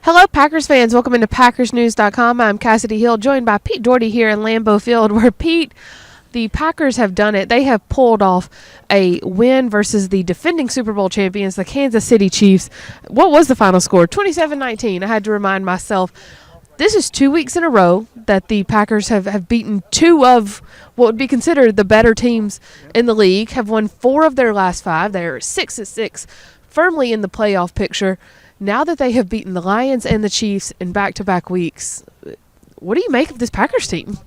Hello, Packers fans. Welcome into PackersNews.com. I'm Kassidy Hill, joined by Pete Dougherty here in Lambeau Field, where Pete, the Packers have done it. They have pulled off a win versus the defending Super Bowl champions, the Kansas City Chiefs. What was the final score? 27-19. I had to remind myself. This is 2 weeks in a row that the Packers have beaten two of what would be considered the better teams in the league, have won 4 of their last 5. They're 6-6, firmly in the playoff picture. Now that they have beaten the Lions and the Chiefs in back-to-back weeks, what do you make of this Packers team?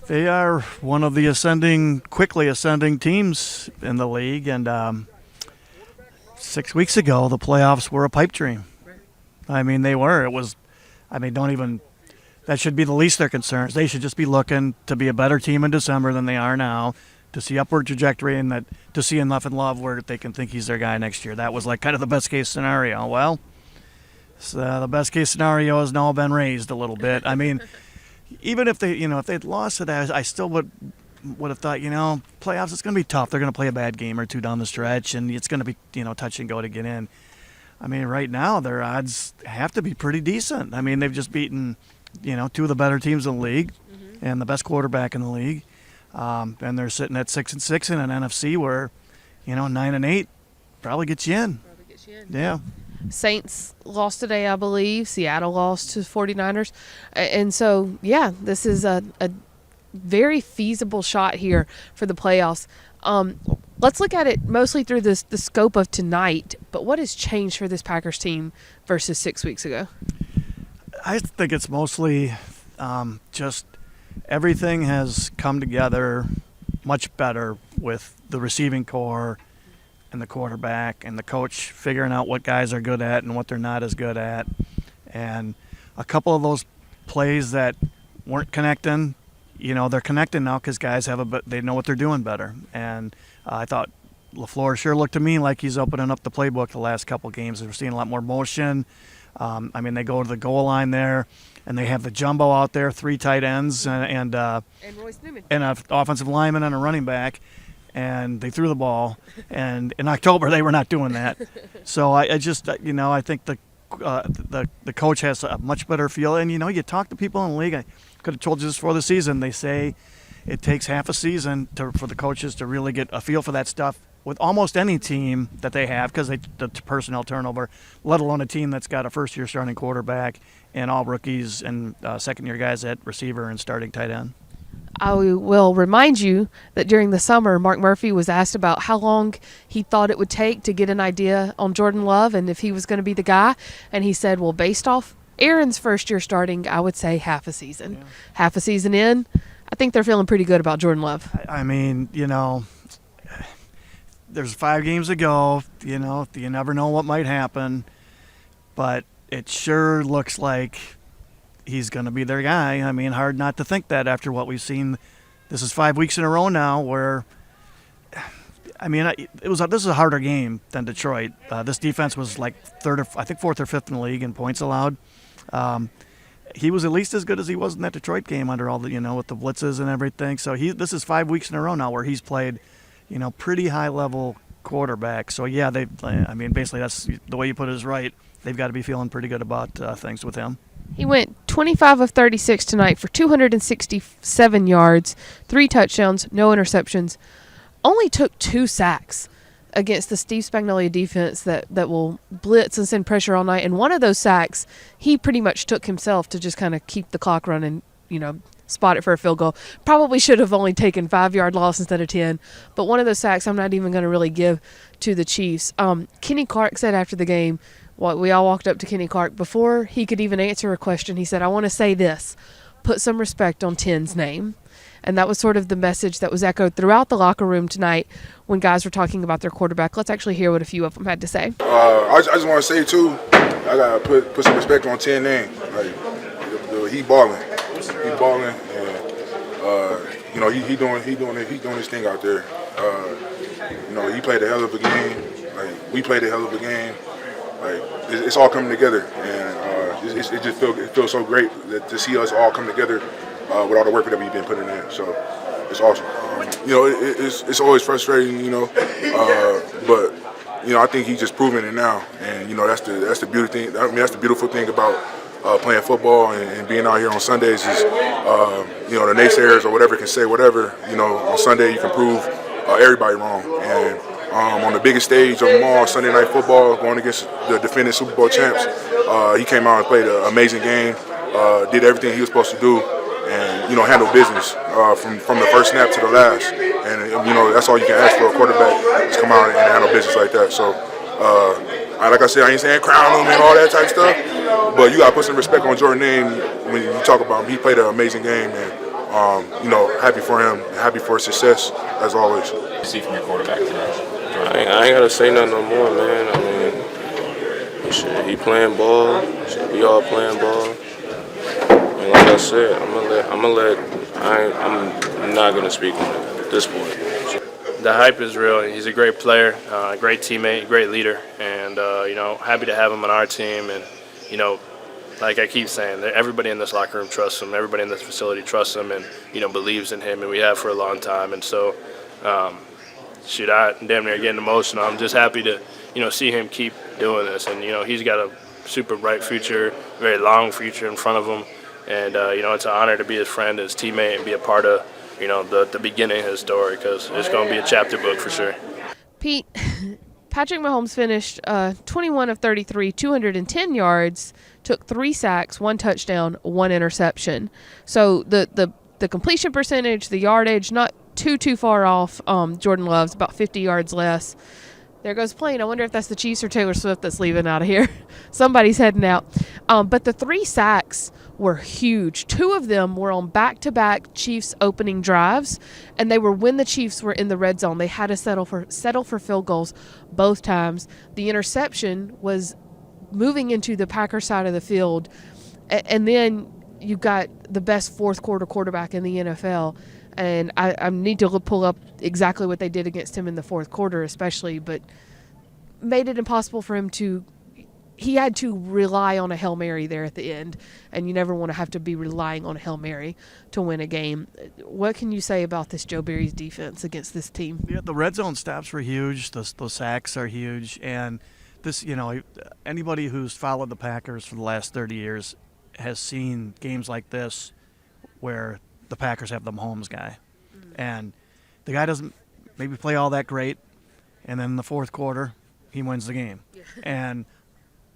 They are one of the quickly ascending teams in the league, and 6 weeks ago the playoffs were a pipe dream. I mean, they were. That should be the least of their concerns. They should just be looking to be a better team in December than they are now, to see upward trajectory and that to see enough in love where they can think he's their guy next year. That was like kind of the best case scenario. Well, the best case scenario has now been raised a little bit. I mean, even if they'd lost it, I still would have thought, playoffs, it's going to be tough. They're going to play a bad game or two down the stretch, and it's going to be, touch and go to get in. I mean, right now their odds have to be pretty decent. I mean, they've just beaten, 2 of the better teams in the league and the best quarterback in the league. And they're sitting at 6-6 in an NFC where, 9-8 probably gets you in. Yeah. Saints lost today, I believe. Seattle lost to 49ers. And so, yeah, this is a very feasible shot here for the playoffs. Let's look at it mostly through the scope of tonight. But what has changed for this Packers team versus 6 weeks ago? I think it's mostly just everything has come together much better with the receiving core and the quarterback and the coach figuring out what guys are good at and what they're not as good at. And a couple of those plays that weren't connecting, they're connecting now because guys they know what they're doing better. And I thought LaFleur sure looked to me like he's opening up the playbook the last couple of games. We're seeing a lot more motion. They go to the goal line there, and they have the jumbo out there, 3 tight ends and Royce Newman. And an offensive lineman and a running back. And they threw the ball, and in October they were not doing that. So I think the coach has a much better feel. And you talk to people in the league. I could have told you this before the season. They say it takes half a season for the coaches to really get a feel for that stuff with almost any team that they have, because the personnel turnover, let alone a team that's got a first-year starting quarterback and all rookies and second-year guys at receiver and starting tight end. I will remind you that during the summer, Mark Murphy was asked about how long he thought it would take to get an idea on Jordan Love and if he was going to be the guy. And he said, well, based off Aaron's first year starting, I would say half a season. Yeah. Half a season in, I think they're feeling pretty good about Jordan Love. I mean, there's 5 games to go. You never know what might happen. But it sure looks like he's going to be their guy. I mean, hard not to think that after what we've seen. This is 5 weeks in a row now where, this is a harder game than Detroit. This defense was like 4th or 5th in the league in points allowed. He was at least as good as he was in that Detroit game under all the, with the blitzes and everything. So this is 5 weeks in a row now where he's played, pretty high-level quarterback. So, yeah, basically that's the way you put it is right. They've got to be feeling pretty good about things with him. He went 25 of 36 tonight for 267 yards, 3 touchdowns, no interceptions. Only took 2 sacks against the Steve Spagnuolo defense that will blitz and send pressure all night. And one of those sacks, he pretty much took himself to just kind of keep the clock running, spot it for a field goal. Probably should have only taken 5-yard loss instead of 10. But one of those sacks I'm not even going to really give to the Chiefs. Kenny Clark said after the game, we all walked up to Kenny Clark. Before he could even answer a question, he said, I want to say this, put some respect on 10's name. And that was sort of the message that was echoed throughout the locker room tonight when guys were talking about their quarterback. Let's actually hear what a few of them had to say. I just want to say, too, I got to put some respect on 10 name. He balling. He balling. And, he doing his thing out there. He played a hell of a game. We played a hell of a game. It's all coming together, and it feels so great to see us all come together with all the work that we've been putting in. So it's awesome. It's always frustrating, but I think he's just proving it now, and that's the beauty thing. I mean, that's the beautiful thing about playing football and being out here on Sundays is, the naysayers or whatever can say whatever. On Sunday you can prove everybody wrong, and on the biggest stage of them all, Sunday Night Football, going against the defending Super Bowl champs, he came out and played an amazing game, did everything he was supposed to do, and handle business from the first snap to the last. And that's all you can ask for a quarterback, is come out and handle business like that. So, like I said, I ain't saying crown him and all that type of stuff, but you got to put some respect on Jordan's name when you talk about him. He played an amazing game, and happy for him, happy for his success as always. What do you see from your quarterback tonight? I ain't gotta say nothing no more, man. I mean, shit, he playing ball. Shit, we all playing ball. And like I said, I'm not gonna speak on it at this point. The hype is real. He's a great player, great teammate, great leader, and happy to have him on our team. And like I keep saying, everybody in this locker room trusts him. Everybody in this facility trusts him, and believes in him, and we have for a long time. And so, I damn near getting emotional. I'm just happy to see him keep doing this, and he's got a super bright future, very long future in front of him. And it's an honor to be his friend, his teammate, and be a part of the beginning of his story, because it's going to be a chapter book for sure. Pete, Patrick Mahomes finished 21 of 33, 210 yards, took 3 sacks, 1 touchdown, 1 interception. So the completion percentage, the yardage, not too far off Jordan Love's, about 50 yards less. There goes plane. I wonder if that's the Chiefs or Taylor Swift that's leaving out of here. Somebody's heading out. But the 3 sacks were huge. 2 of them were on back-to-back Chiefs opening drives, and they were when the Chiefs were in the red zone. They had to settle for field goals both times. The interception was moving into the Packers side of the field, and then you got the best fourth quarter quarterback in the NFL. And I need to pull up exactly what they did against him in the fourth quarter especially, but made it impossible for him to – he had to rely on a Hail Mary there at the end, and you never want to have to be relying on a Hail Mary to win a game. What can you say about this Joe Barry's defense against this team? Yeah, the red zone stops were huge. Those sacks are huge. And this, anybody who's followed the Packers for the last 30 years has seen games like this where – the Packers have the Mahomes guy, and the guy doesn't maybe play all that great, and then in the fourth quarter he wins the game. And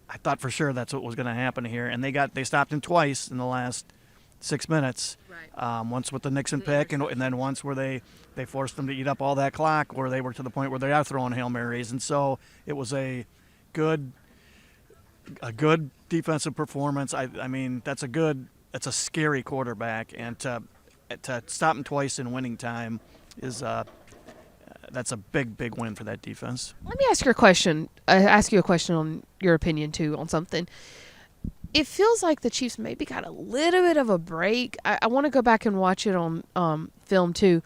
I thought for sure that's what was going to happen here, and they stopped him twice in the last 6 minutes. Right. Once with the Nixon pick, and then once where they forced them to eat up all that clock, where they were to the point where they are throwing Hail Marys. And so it was a good defensive performance. I mean, that's a scary quarterback, and to stop him twice in winning time is that's a big win for that defense. Let me ask you a question. Ask you a question on your opinion too on something. It feels like the Chiefs maybe got a little bit of a break. I want to go back and watch it on film too,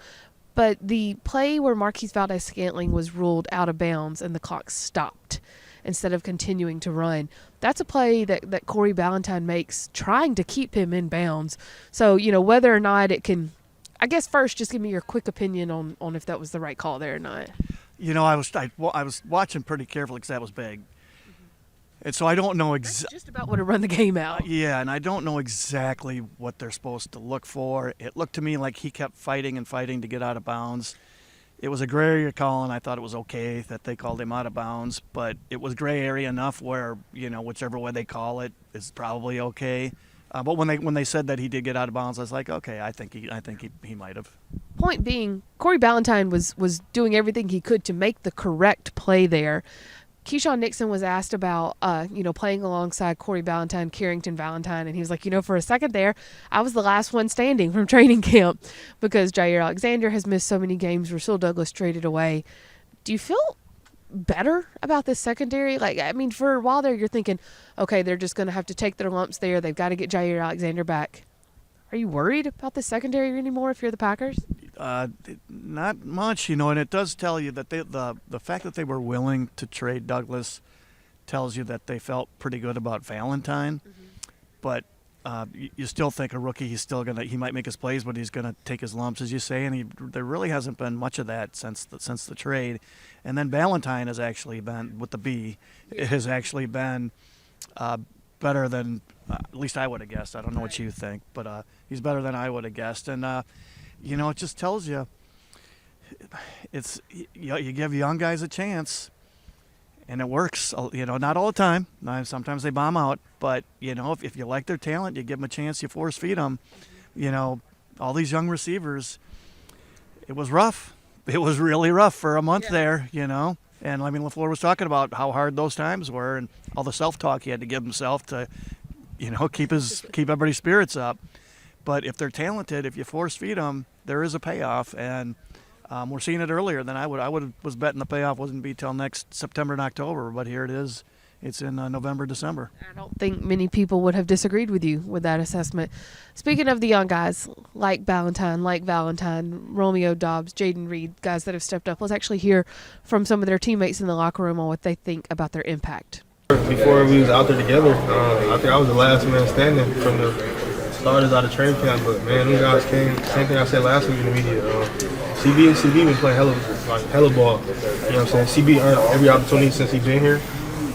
but the play where Marquise Valdes-Scantling was ruled out of bounds and the clock stopped instead of continuing to run. That's a play that Corey Ballantyne makes trying to keep him in bounds. So, whether or not it can, I guess first just give me your quick opinion on if that was the right call there or not. I was watching pretty carefully because that was big. And so I don't know exactly. Just about would have run the game out. Yeah, and I don't know exactly what they're supposed to look for. It looked to me like he kept fighting and fighting to get out of bounds. It was a gray area call, and I thought it was okay that they called him out of bounds, but it was gray area enough where, whichever way they call it is probably okay. But when they said that he did get out of bounds, I was like, okay, I think he might have. Point being, Corey Ballantyne was doing everything he could to make the correct play there. Keyshawn Nixon was asked about, playing alongside Corey Ballantyne, Carrington Valentine, and he was like, for a second there, I was the last one standing from training camp because Jair Alexander has missed so many games. Rasul Douglas traded away. Do you feel better about this secondary? For a while there, you're thinking, okay, they're just going to have to take their lumps there. They've got to get Jair Alexander back. Are you worried about the secondary anymore if you're the Packers? Not much, and it does tell you that the fact that they were willing to trade Douglas tells you that they felt pretty good about Valentine. Mm-hmm. But you still think a rookie, he might make his plays, but he's gonna take his lumps, as you say, and there really hasn't been much of that since the trade. And then Ballantyne has actually been, with the B, has actually been better than at least I would have guessed. I don't know what you think, but he's better than I would have guessed. And it just tells you you give young guys a chance. And it works, not all the time. Sometimes they bomb out. But, if you like their talent, you give them a chance, you force feed them. All these young receivers, it was rough. It was really rough for a month there, And, LaFleur was talking about how hard those times were and all the self-talk he had to give himself to, keep everybody's spirits up. But if they're talented, if you force feed them, there is a payoff. And we're seeing it earlier than I was betting the payoff wasn't be till next September and October, but here it is. It's in November, December. I don't think many people would have disagreed with you with that assessment. Speaking of the young guys, like Ballantyne, Romeo Doubs, Jaden Reed, guys that have stepped up, let's actually hear from some of their teammates in the locker room on what they think about their impact. Before we was out there together, I think I was the last man standing from the starters out of training camp, but man, them guys came, same thing I said last week in the media. CB been playing hella ball. You know what I'm saying? CB earned every opportunity since he's been here,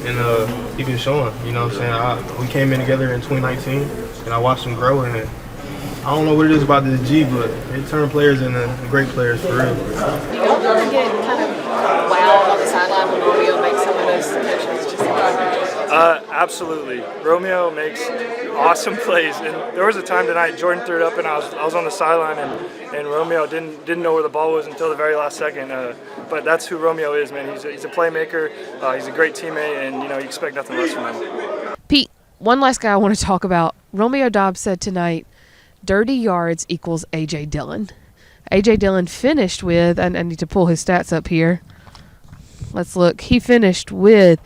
and he been showing. You know what I'm saying? We came in together in 2019, and I watched him grow. And I don't know what it is about this G, but it turned players into great players for real. Do y'all ever get kind of wowed on the sideline when Romeo makes some of those connections? Absolutely. Romeo makes awesome plays, and there was a time tonight Jordan threw it up, and I was on the sideline, and Romeo didn't know where the ball was until the very last second. But that's who Romeo is, man. He's a playmaker. He's a great teammate, and you expect nothing less from him. Pete, one last guy I want to talk about. Romeo Doubs said tonight, dirty yards equals AJ Dillon. AJ Dillon finished with, I need to pull his stats up here. Let's look. He finished with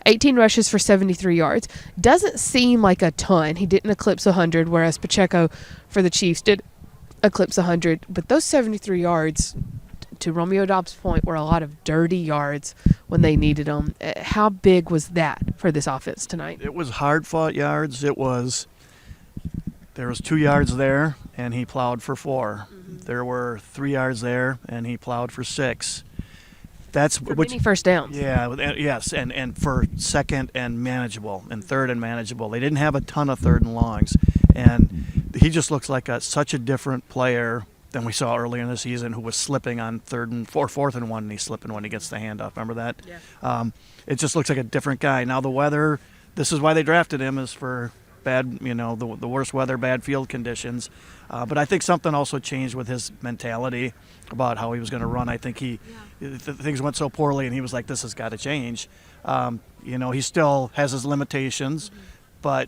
18 rushes for 73 yards. Doesn't seem like a ton. He didn't eclipse 100, whereas Pacheco for the Chiefs did eclipse 100. But those 73 yards, to Romeo Doubs' point, were a lot of dirty yards when they needed them. How big was that for this offense tonight? It was hard-fought yards. There was 2 yards there, and he plowed for 4. Mm-hmm. There were 3 yards there, and he plowed for 6. That's many first downs. Yeah, yes, and for second and manageable, and third and manageable. They didn't have a ton of third and longs, and he just looks like such a different player than we saw earlier in the season, who was slipping on fourth and 1, and he's slipping when he gets the handoff. Remember that? Yeah. It just looks like a different guy. Now the weather, this is why they drafted him, is for bad, the worst weather, bad field conditions. But I think something also changed with his mentality about how he was going to run. I think things went so poorly, and he was like, this has got to change. He still has his limitations, but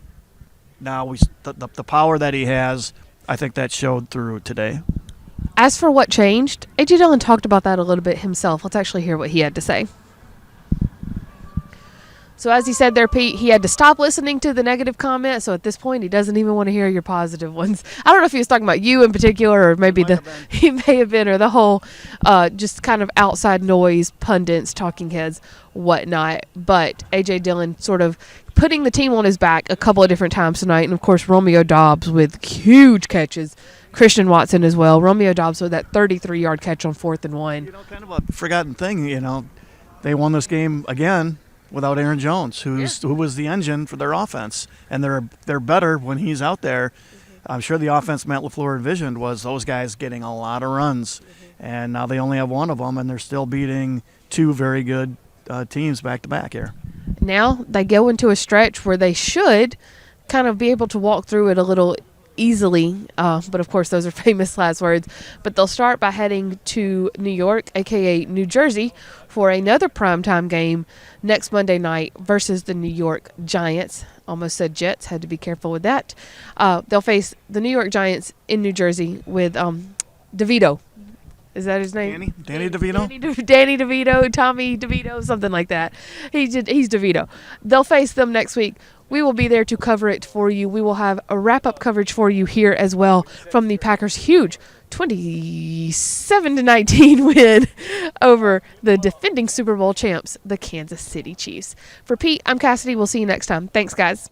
now the power that he has, I think that showed through today. As for what changed, AJ Dillon talked about that a little bit himself. Let's actually hear what he had to say. So as he said there, Pete, he had to stop listening to the negative comments. So at this point, he doesn't even want to hear your positive ones. I don't know if he was talking about you in particular, or maybe he may have been, or the whole just kind of outside noise, pundits, talking heads, whatnot. But AJ Dillon sort of putting the team on his back a couple of different times tonight. And, of course, Romeo Doubs with huge catches. Christian Watson as well. Romeo Doubs with that 33-yard catch on 4th and 1. Kind of a forgotten thing, they won this game again without Aaron Jones, who was the engine for their offense. And they're better when he's out there. Mm-hmm. I'm sure the offense Matt LaFleur envisioned was those guys getting a lot of runs. Mm-hmm. And now they only have one of them, and they're still beating 2 very good teams back-to-back here. Now they go into a stretch where they should kind of be able to walk through it a little easily, but of course those are famous last words. But they'll start by heading to New York, aka New Jersey, for another primetime game next Monday night versus the New York Giants. Almost said Jets, had to be careful with that. They'll face the New York Giants in New Jersey with DeVito. Is that his name? Danny DeVito? Danny DeVito, Tommy DeVito, something like that. He's DeVito. They'll face them next week. We will be there to cover it for you. We will have a wrap-up coverage for you here as well from the Packers' huge 27-19 win over the defending Super Bowl champs, the Kansas City Chiefs. For Pete, I'm Kassidy. We'll see you next time. Thanks, guys.